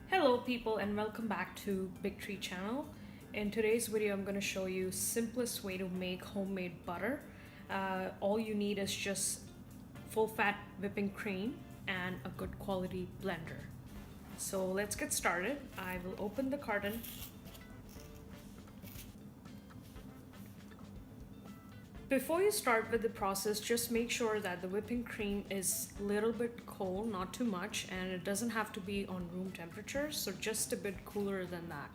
Hello people and welcome back to Big Tree channel. In today's video I'm going to show you simplest way to make homemade butter. All you need is just full fat whipping cream and a good quality blender. So let's get started. I will open the carton. Before you start with the process, just make sure that the whipping cream is a little bit cold, not too much, and it doesn't have to be on room temperature, so just a bit cooler than that.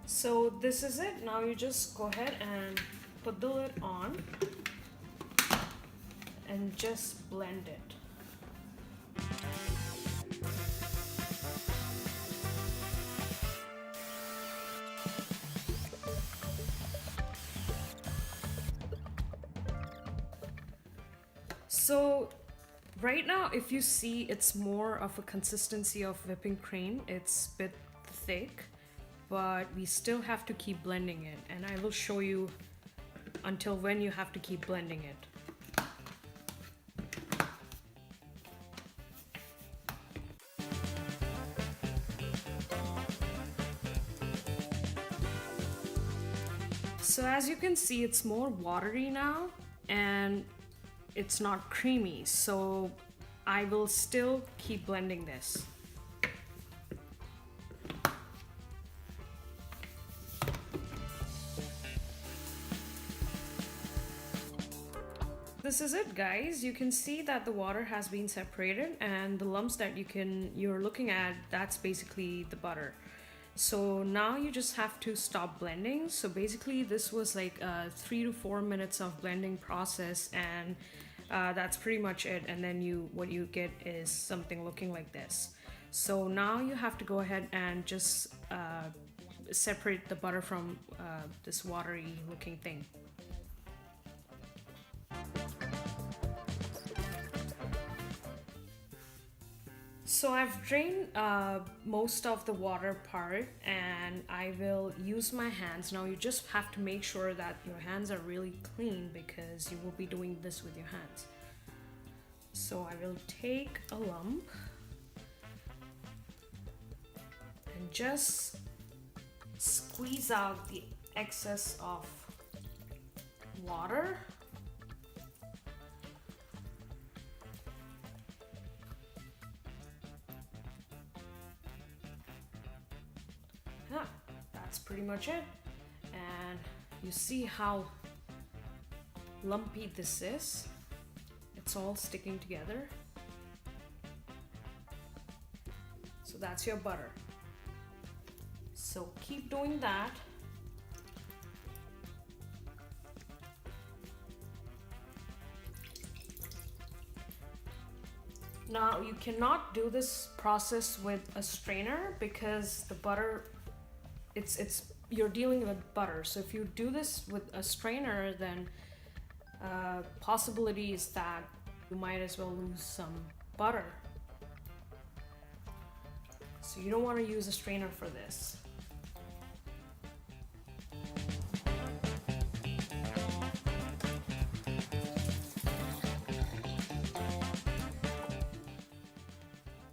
So this is it. Now you just go ahead and put the lid on and just blend it. So right now, if you see, it's more of a consistency of whipping cream. It's a bit thick, but we still have to keep blending it, and I will show you until when you have to keep blending it. So as you can see, it's more watery now and it's not creamy, so I will still keep blending this. This is it, guys. You can see that the water has been separated, and the lumps that you're looking at, that's basically the butter. So now you just have to stop blending. So basically this was like a 3 to 4 minutes of blending process, and that's pretty much it. And then what you get is something looking like this. So now you have to go ahead and just separate the butter from this watery looking thing. So I've drained most of the water part, and I will use my hands. Now you just have to make sure that your hands are really clean because you will be doing this with your hands. So I will take a lump and just squeeze out the excess of water. Yeah, that's pretty much it. And you see how lumpy this is. It's all sticking together. So that's your butter. So keep doing that. Now you cannot do this process with a strainer because the butter, you're dealing with butter. So if you do this with a strainer, then possibility is that you might as well lose some butter. So you don't want to use a strainer for this.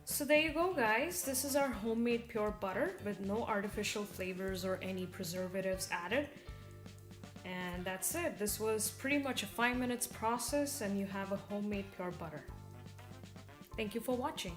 So there you go, guys. This is our homemade pure butter with no artificial flavors or any preservatives added. And that's it. This was pretty much a 5 minutes process and you have a homemade pure butter. Thank you for watching.